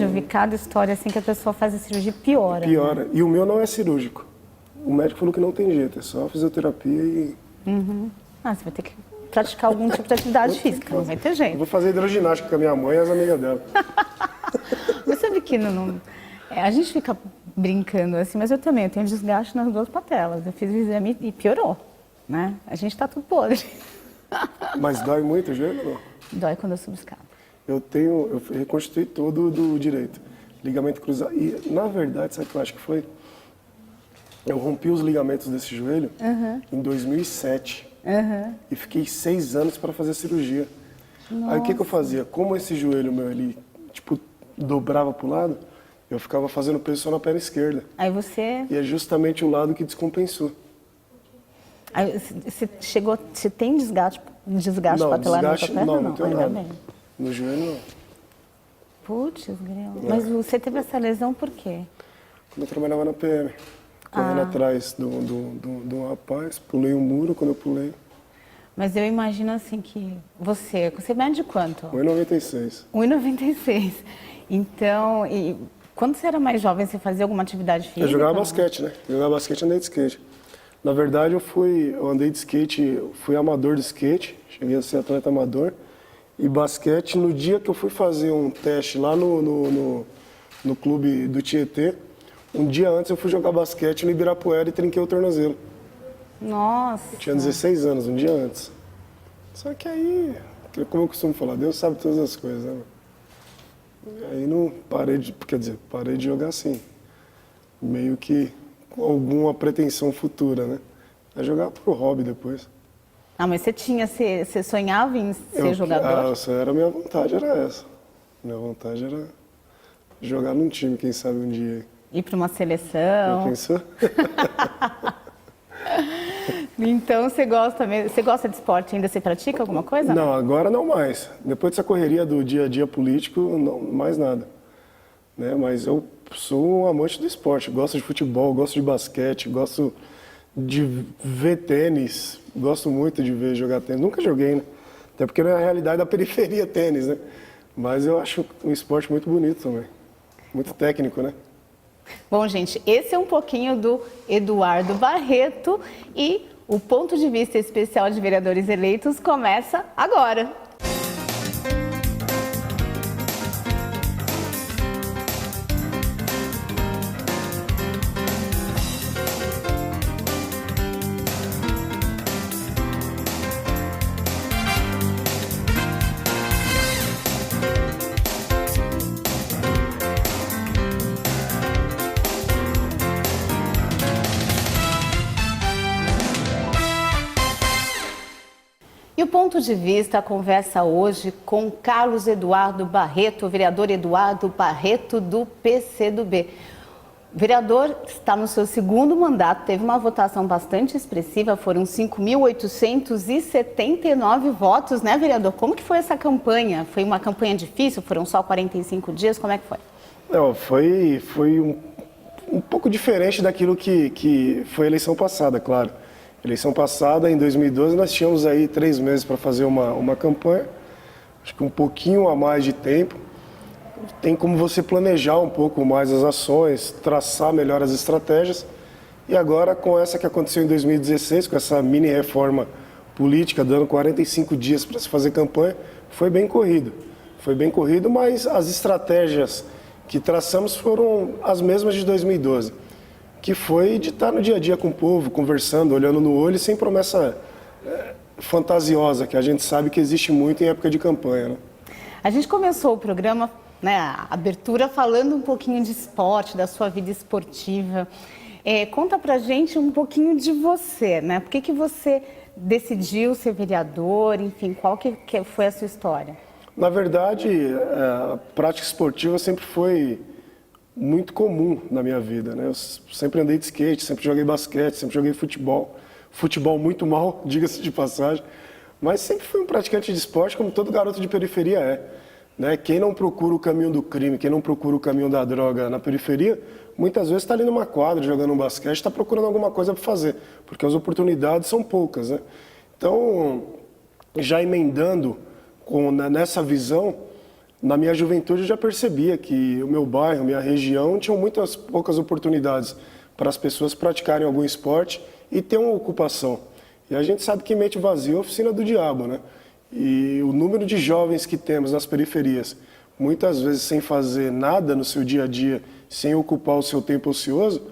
já vi cada história assim que a pessoa faz a cirurgia e piora. Piora. E o meu não é cirúrgico. O médico falou que não tem jeito, é só fisioterapia e... Ah, você vai ter que praticar algum tipo de atividade física, não vai ter Eu jeito. vou fazer hidroginástica com a minha mãe e as amigas dela. Mas sabe que a gente fica brincando assim, mas eu também, eu tenho desgaste nas duas patelas. Eu fiz o exame e piorou, né? A gente tá tudo podre. Mas dói muito o joelho ou não? Dói quando eu subo escada. Eu reconstruí todo do direito. Ligamento cruzado. E, na verdade, sabe o que eu acho que foi? Eu rompi os ligamentos desse joelho em 2007. E fiquei 6 anos para fazer a cirurgia. Aí o que eu fazia? Como esse joelho meu, ele, tipo, dobrava pro lado, eu ficava fazendo peso só na perna esquerda. Aí você... E é justamente o lado que descompensou. Aí você tem desgaste Não, patelar na desgaste, sua perna? não tenho Ainda nada. bem. No joelho, não. Putz, grilo. Mas você teve essa lesão por quê? Quando eu trabalhava na PM, correndo atrás do rapaz, pulei um muro quando eu pulei. Mas eu imagino assim que você mede quanto? 1,96. 1,96. Então, e quando você era mais jovem, você fazia alguma atividade física? Eu jogava basquete, né? Jogava basquete e andei de skate. Na verdade, eu andei de skate, fui amador de skate, cheguei a ser atleta amador. E basquete, no dia que eu fui fazer um teste lá no clube do Tietê, um dia antes eu fui jogar basquete no Ibirapuera e trinquei o tornozelo. Nossa! Eu tinha 16 anos, um dia antes. Só que aí, como eu costumo falar, Deus sabe todas as coisas, né? Aí não parei parei de jogar assim. Meio que com alguma pretensão futura, né? É jogar pro hobby depois. Ah, mas você sonhava em ser jogador? Minha vontade era essa. Minha vontade era jogar num time, quem sabe um dia. Ir para uma Já seleção? pensou? Então você gosta de esporte ainda? Você pratica alguma coisa? Não, agora não mais. Depois dessa correria do dia a dia político, não mais nada. Né? Mas eu sou um amante do esporte. Gosto de futebol, gosto de basquete, gosto de ver tênis. Gosto muito de ver jogar tênis. Nunca joguei, né? Até porque não é a realidade da periferia tênis, né? Mas eu acho um esporte muito bonito também. Muito técnico, né? Bom, gente, esse é um pouquinho do Eduardo Barreto e o ponto de vista especial de vereadores eleitos começa agora. E o ponto de vista conversa hoje com Carlos Eduardo Barreto, o vereador Eduardo Barreto do PCdoB. O vereador está no seu segundo mandato, teve uma votação bastante expressiva, foram 5.879 votos, né, vereador? Como que foi essa campanha? Foi uma campanha difícil? Foram só 45 dias? Como é que foi? Não, foi um pouco diferente daquilo que foi a eleição passada, claro. Eleição passada, em 2012, nós tínhamos aí 3 meses para fazer uma campanha, acho que um pouquinho a mais de tempo. Tem como você planejar um pouco mais as ações, traçar melhor as estratégias. E agora, com essa que aconteceu em 2016, com essa mini reforma política, dando 45 dias para se fazer campanha, foi bem corrido. Foi bem corrido, mas as estratégias que traçamos foram as mesmas de 2012. Que foi de estar no dia a dia com o povo, conversando, olhando no olho, sem promessa fantasiosa, que a gente sabe que existe muito em época de campanha, né? A gente começou o programa, né, a abertura, falando um pouquinho de esporte, da sua vida esportiva. Conta pra gente um pouquinho de você, né? Por que você decidiu ser vereador, enfim, qual que foi a sua história? Na verdade, a prática esportiva sempre foi muito comum na minha vida, né? Eu sempre andei de skate, sempre joguei basquete, sempre joguei futebol. Futebol muito mal, diga-se de passagem. Mas sempre fui um praticante de esporte, como todo garoto de periferia é. Né? Quem não procura o caminho do crime, quem não procura o caminho da droga na periferia, muitas vezes está ali numa quadra jogando um basquete, está procurando alguma coisa para fazer, porque as oportunidades são poucas, né? Então, já emendando nessa visão, na minha juventude eu já percebia que o meu bairro, minha região, tinham muitas poucas oportunidades para as pessoas praticarem algum esporte e ter uma ocupação. E a gente sabe que mente vazia é a oficina do diabo, né? E o número de jovens que temos nas periferias, muitas vezes sem fazer nada no seu dia a dia, sem ocupar o seu tempo ocioso,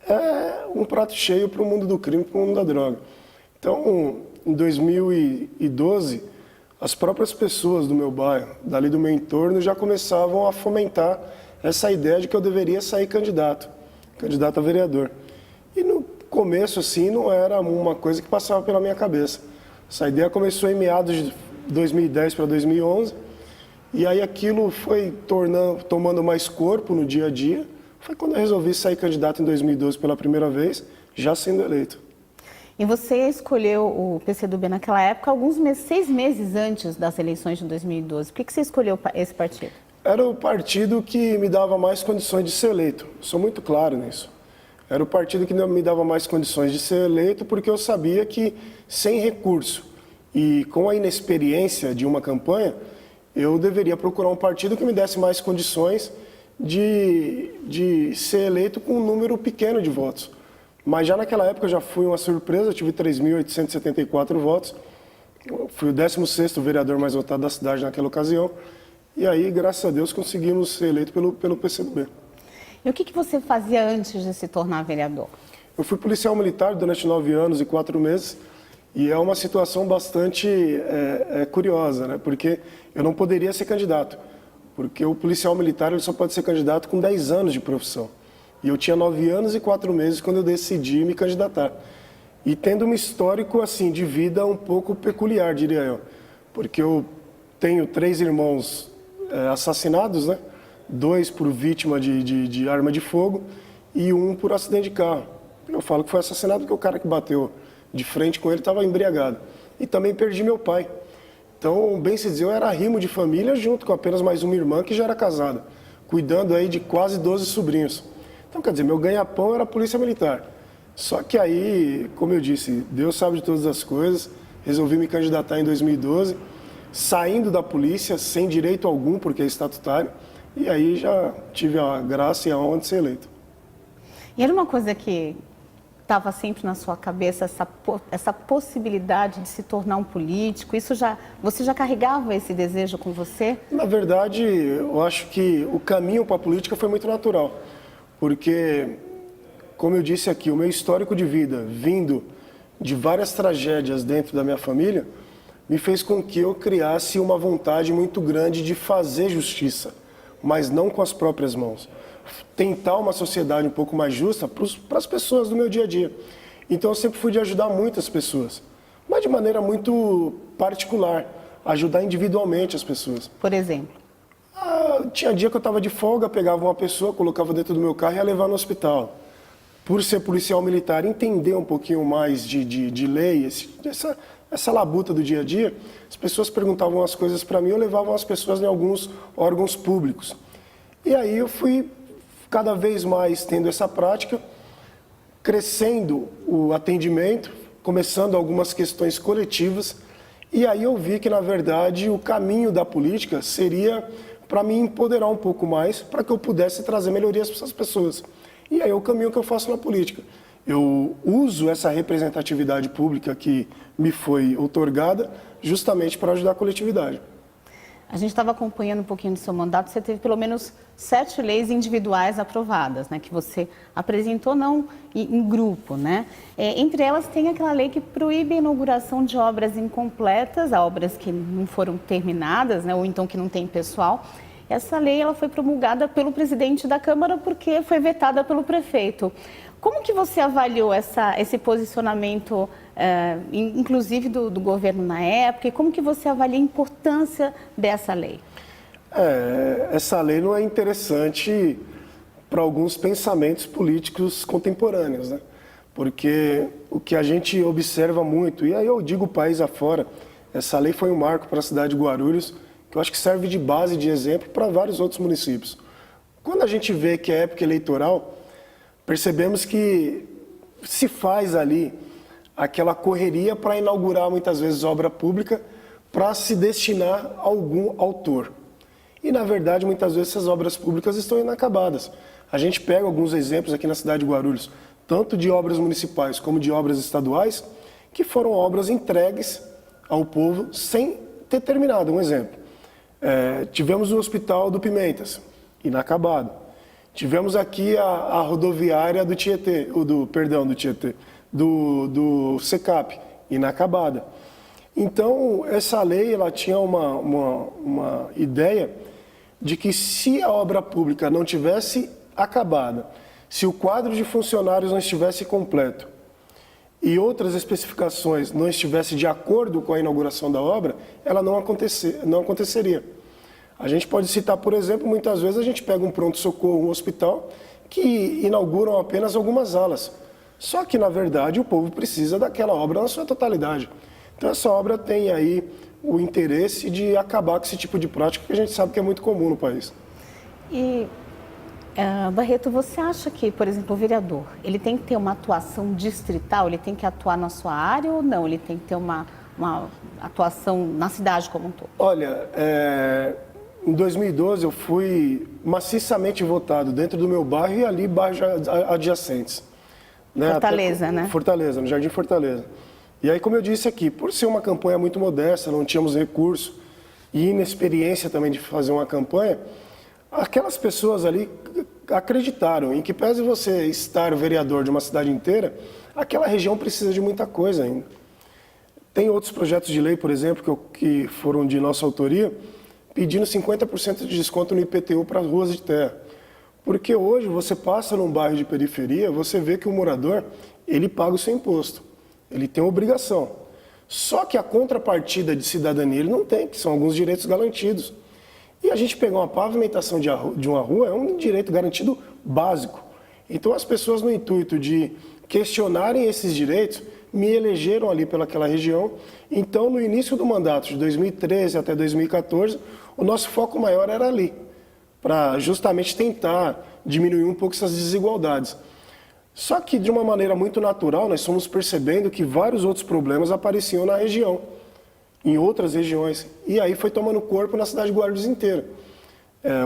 é um prato cheio para o mundo do crime, para o mundo da droga. Então, em 2012, as próprias pessoas do meu bairro, dali do meu entorno, já começavam a fomentar essa ideia de que eu deveria sair candidato a vereador. E no começo, assim, não era uma coisa que passava pela minha cabeça. Essa ideia começou em meados de 2010 para 2011, e aí aquilo foi tomando mais corpo no dia a dia. Foi quando eu resolvi sair candidato em 2012 pela primeira vez, já sendo eleito. E você escolheu o PCdoB naquela época, 6 meses antes das eleições de 2012. Por que você escolheu esse partido? Era o partido que me dava mais condições de ser eleito. Sou muito claro nisso. Era o partido que me dava mais condições de ser eleito, porque eu sabia que, sem recurso e com a inexperiência de uma campanha, eu deveria procurar um partido que me desse mais condições de ser eleito com um número pequeno de votos. Mas já naquela época já fui uma surpresa, eu tive 3.874 votos, fui o 16º vereador mais votado da cidade naquela ocasião, e aí, graças a Deus, conseguimos ser eleito pelo PCdoB. E o que você fazia antes de se tornar vereador? Eu fui policial militar durante 9 anos e 4 meses, e é uma situação bastante curiosa, né? Porque eu não poderia ser candidato, porque o policial militar ele só pode ser candidato com 10 anos de profissão. E eu tinha 9 anos e 4 meses quando eu decidi me candidatar. E tendo um histórico assim de vida um pouco peculiar, diria eu. Porque eu tenho 3 irmãos assassinados, né? 2 por vítima de arma de fogo e 1 por acidente de carro. Eu falo que foi assassinado porque o cara que bateu de frente com ele estava embriagado. E também perdi meu pai. Então, bem se dizer, eu era rimo de família junto com apenas mais uma irmã que já era casada, cuidando aí de quase 12 sobrinhos. Então, quer dizer, meu ganha-pão era a polícia militar. Só que aí, como eu disse, Deus sabe de todas as coisas, resolvi me candidatar em 2012, saindo da polícia, sem direito algum, porque é estatutário, e aí já tive a graça e a honra de ser eleito. E era uma coisa que estava sempre na sua cabeça, essa possibilidade de se tornar um político? Você já carregava esse desejo com você? Na verdade, eu acho que o caminho para a política foi muito natural, porque, como eu disse aqui, o meu histórico de vida, vindo de várias tragédias dentro da minha família, me fez com que eu criasse uma vontade muito grande de fazer justiça, mas não com as próprias mãos. Tentar uma sociedade um pouco mais justa para as pessoas do meu dia a dia. Então eu sempre fui de ajudar muitas pessoas, mas de maneira muito particular, ajudar individualmente as pessoas. Por exemplo? Tinha dia que eu estava de folga, pegava uma pessoa, colocava dentro do meu carro e ia levar no hospital. Por ser policial militar, entender um pouquinho mais de lei, essa labuta do dia a dia, as pessoas perguntavam as coisas para mim, eu levava as pessoas em alguns órgãos públicos. E aí eu fui cada vez mais tendo essa prática, crescendo o atendimento, começando algumas questões coletivas, e aí eu vi que, na verdade, o caminho da política seria para me empoderar um pouco mais, para que eu pudesse trazer melhorias para essas pessoas. E aí é o caminho que eu faço na política. Eu uso essa representatividade pública que me foi outorgada justamente para ajudar a coletividade. A gente estava acompanhando um pouquinho do seu mandato, você teve pelo menos 7 leis individuais aprovadas, né, que você apresentou não em grupo, né? Entre elas tem aquela lei que proíbe a inauguração de obras incompletas, obras que não foram terminadas, né, ou então que não tem pessoal. Essa lei ela foi promulgada pelo presidente da Câmara porque foi vetada pelo prefeito. Como que você avaliou esse posicionamento, inclusive do governo na época, e como que você avalia a importância dessa lei? Essa lei não é interessante para alguns pensamentos políticos contemporâneos, né? Porque o que a gente observa muito, e aí eu digo o país afora, essa lei foi um marco para a cidade de Guarulhos, que eu acho que serve de base, de exemplo para vários outros municípios. Quando a gente vê que é época eleitoral, percebemos que se faz ali aquela correria para inaugurar muitas vezes obra pública para se destinar a algum autor. e, na verdade, muitas vezes essas obras públicas estão inacabadas. A gente pega alguns exemplos aqui na cidade de Guarulhos, tanto de obras municipais como de obras estaduais, que foram obras entregues ao povo sem ter terminado. Um exemplo, tivemos o Hospital do Pimentas, inacabado. Tivemos aqui a rodoviária do Tietê, do SECAP, inacabada. Então, essa lei ela tinha uma ideia de que se a obra pública não tivesse acabada, se o quadro de funcionários não estivesse completo e outras especificações não estivessem de acordo com a inauguração da obra, ela não aconteceria. A gente pode citar, por exemplo, muitas vezes a gente pega um pronto-socorro, um hospital, que inauguram apenas algumas alas. Só que, na verdade, o povo precisa daquela obra na sua totalidade. Então, essa obra tem aí o interesse de acabar com esse tipo de prática que a gente sabe que é muito comum no país. E, Barreto, você acha que, por exemplo, o vereador, ele tem que ter uma atuação distrital, ele tem que atuar na sua área ou não? Ele tem que ter uma atuação na cidade como um todo? Olha, em 2012 eu fui maciçamente votado dentro do meu bairro e ali bairros adjacentes. Né? Fortaleza, né? Fortaleza, no Jardim Fortaleza. E aí, como eu disse aqui, por ser uma campanha muito modesta, não tínhamos recurso e inexperiência também de fazer uma campanha, aquelas pessoas ali acreditaram em que, pese você estar vereador de uma cidade inteira, aquela região precisa de muita coisa ainda. Tem outros projetos de lei, por exemplo, que foram de nossa autoria, pedindo 50% de desconto no IPTU para as ruas de terra. Porque hoje você passa num bairro de periferia, você vê que o morador, ele paga o seu imposto. Ele tem obrigação. Só que a contrapartida de cidadania ele não tem, que são alguns direitos garantidos. E a gente pegar uma pavimentação de uma rua é um direito garantido básico. Então as pessoas, no intuito de questionarem esses direitos, me elegeram ali pelaquela região. Então, no início do mandato, de 2013 até 2014, o nosso foco maior era ali, para justamente tentar diminuir um pouco essas desigualdades. Só que, de uma maneira muito natural, nós fomos percebendo que vários outros problemas apareciam na região, em outras regiões. E aí foi tomando corpo na cidade de Guarulhos inteira.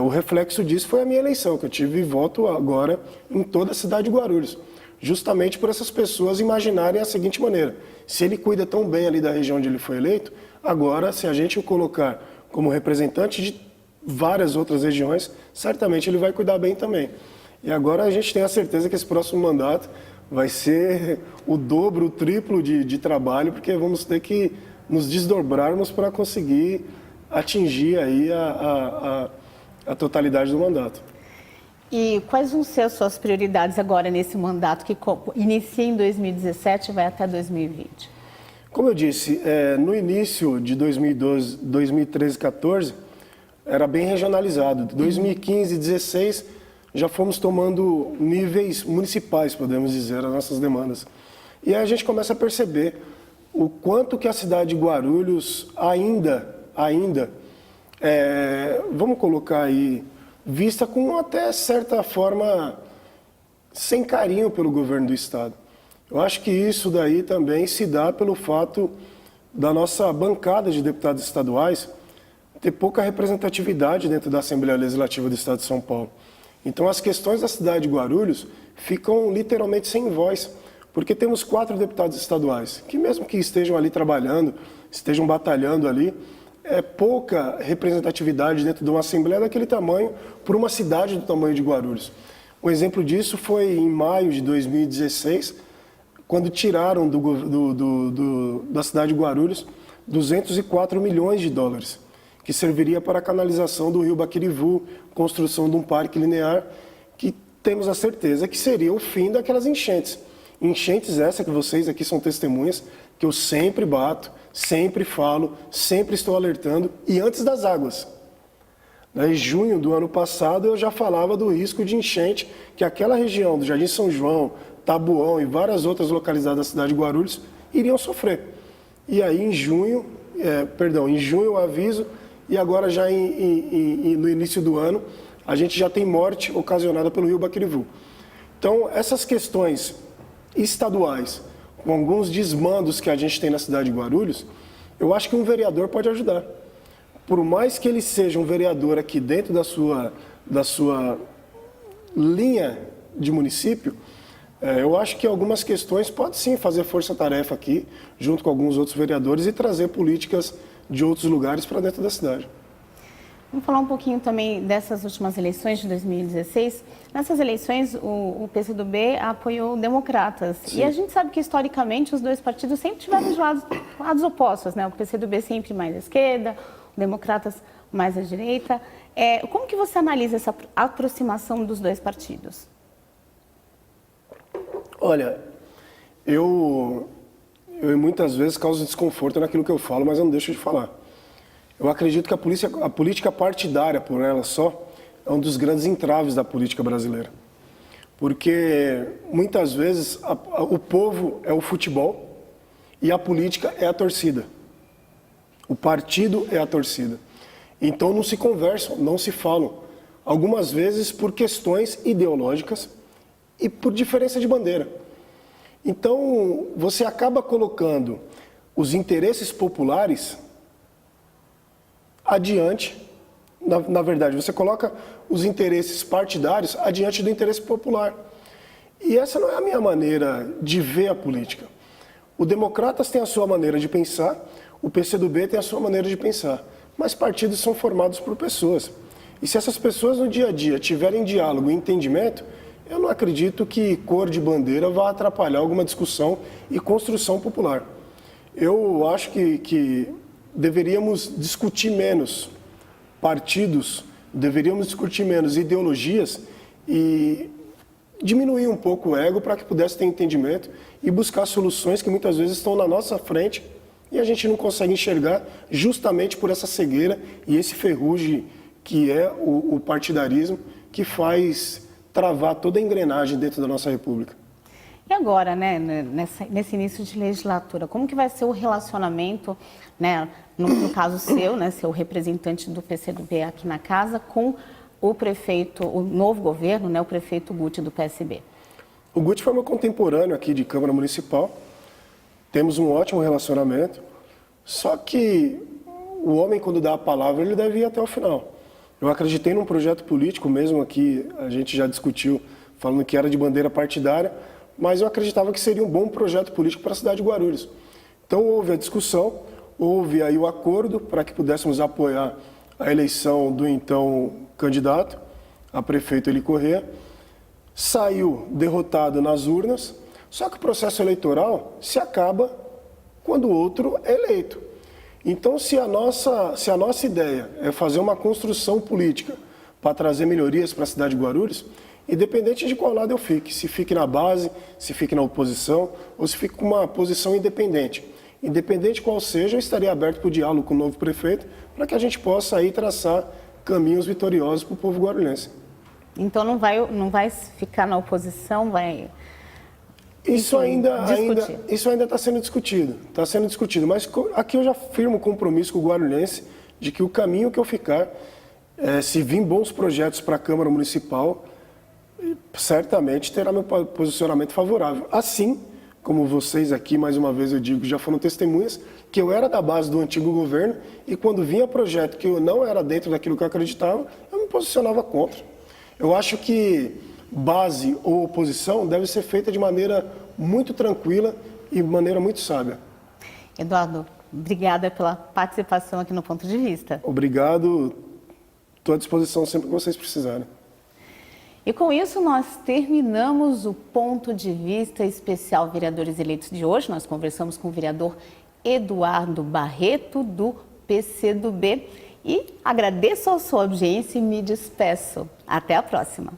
O reflexo disso foi a minha eleição, que eu tive voto agora em toda a cidade de Guarulhos. Justamente por essas pessoas imaginarem a seguinte maneira: se ele cuida tão bem ali da região onde ele foi eleito, agora, se a gente o colocar como representante de várias outras regiões, certamente ele vai cuidar bem também. E agora a gente tem a certeza que esse próximo mandato vai ser o dobro, o triplo de trabalho, porque vamos ter que nos desdobrarmos para conseguir atingir aí a totalidade do mandato. E quais vão ser as suas prioridades agora nesse mandato que inicia em 2017 e vai até 2020? Como eu disse, no início de 2012, 2013, 2014, era bem regionalizado. De 2015 e 2016, já fomos tomando níveis municipais, podemos dizer, as nossas demandas. E aí a gente começa a perceber o quanto que a cidade de Guarulhos ainda, vamos colocar aí, vista com até certa forma sem carinho pelo governo do estado. Eu acho que isso daí também se dá pelo fato da nossa bancada de deputados estaduais ter pouca representatividade dentro da Assembleia Legislativa do Estado de São Paulo. Então as questões da cidade de Guarulhos ficam literalmente sem voz, porque temos 4 deputados estaduais, que mesmo que estejam ali trabalhando, estejam batalhando ali, é pouca representatividade dentro de uma Assembleia daquele tamanho por uma cidade do tamanho de Guarulhos. Um exemplo disso foi em maio de 2016, quando tiraram da cidade de Guarulhos 204 milhões de dólares, que serviria para a canalização do rio Baquirivu, construção de um parque linear, que temos a certeza que seria o fim daquelas enchentes. Enchentes essa que vocês aqui são testemunhas, que eu sempre bato, sempre falo, sempre estou alertando, e antes das águas. Em junho do ano passado eu já falava do risco de enchente que aquela região do Jardim São João, Taboão e várias outras localidades da cidade de Guarulhos iriam sofrer. E aí em junho eu aviso, e agora já no início do ano a gente já tem morte ocasionada pelo rio Baquirivu. Então essas questões estaduais, com alguns desmandos que a gente tem na cidade de Guarulhos, eu acho que um vereador pode ajudar. por mais que ele seja um vereador aqui dentro da sua linha de município, eu acho que algumas questões pode sim fazer força-tarefa aqui, junto com alguns outros vereadores, e trazer políticas de outros lugares para dentro da cidade. Vamos falar um pouquinho também dessas últimas eleições de 2016. Nessas eleições, o PCdoB apoiou democratas. Sim. E a gente sabe que, historicamente, os dois partidos sempre tiveram de lados opostos, né? O PCdoB sempre mais à esquerda, o Democratas mais à direita. Como que você analisa essa aproximação dos dois partidos? Olha, eu muitas vezes causo desconforto naquilo que eu falo, mas eu não deixo de falar. Eu acredito que a política partidária, por ela só, é um dos grandes entraves da política brasileira. Porque, muitas vezes, o povo é o futebol e a política é a torcida. O partido é a torcida. Então, não se conversam, não se falam. Algumas vezes por questões ideológicas e por diferença de bandeira. Então, você acaba colocando os interesses populares adiante, na verdade, você coloca os interesses partidários adiante do interesse popular. E essa não é a minha maneira de ver a política. O Democratas tem a sua maneira de pensar, o PCdoB tem a sua maneira de pensar, mas partidos são formados por pessoas. E se essas pessoas no dia a dia tiverem diálogo e entendimento, eu não acredito que cor de bandeira vá atrapalhar alguma discussão e construção popular. Eu acho que deveríamos discutir menos partidos, deveríamos discutir menos ideologias e diminuir um pouco o ego para que pudesse ter entendimento e buscar soluções que muitas vezes estão na nossa frente e a gente não consegue enxergar justamente por essa cegueira e esse ferrugem que é o partidarismo que faz travar toda a engrenagem dentro da nossa república. E agora, né, nesse início de legislatura, como que vai ser o relacionamento, né, no caso seu, né, ser o representante do PCdoB aqui na casa, com o prefeito, o novo governo, né, o prefeito Guti do PSB? O Guti foi meu contemporâneo aqui de Câmara Municipal, temos um ótimo relacionamento, só que o homem, quando dá a palavra, ele deve ir até o final. Eu acreditei num projeto político mesmo aqui, a gente já discutiu, falando que era de bandeira partidária, mas eu acreditava que seria um bom projeto político para a cidade de Guarulhos. Então houve a discussão, houve aí o acordo para que pudéssemos apoiar a eleição do então candidato, a prefeito Eli Corrêa. Saiu derrotado nas urnas, só que o processo eleitoral se acaba quando o outro é eleito. Então, se a nossa ideia é fazer uma construção política para trazer melhorias para a cidade de Guarulhos, independente de qual lado eu fique, se fique na base, se fique na oposição, ou se fique com uma posição independente. Independente qual seja, eu estaria aberto para o diálogo com o novo prefeito, para que a gente possa aí traçar caminhos vitoriosos para o povo guarulhense. Então não vai ficar na oposição, vai... Isso ainda está sendo discutido, mas aqui eu já firmo o compromisso com o guarulhense de que o caminho que eu ficar, se vir bons projetos para a Câmara Municipal, certamente terá meu posicionamento favorável. Assim como vocês aqui, mais uma vez eu digo, já foram testemunhas, que eu era da base do antigo governo e quando vinha projeto que eu não era dentro daquilo que eu acreditava, eu me posicionava contra. Eu acho que base ou oposição deve ser feita de maneira muito tranquila e de maneira muito sábia. Eduardo, obrigada pela participação aqui no Ponto de Vista. Obrigado, estou à disposição sempre que vocês precisarem. E com isso nós terminamos o Ponto de Vista especial Vereadores Eleitos de hoje. Nós conversamos com o vereador Eduardo Barreto, do PCdoB. E agradeço a sua audiência e me despeço. Até a próxima.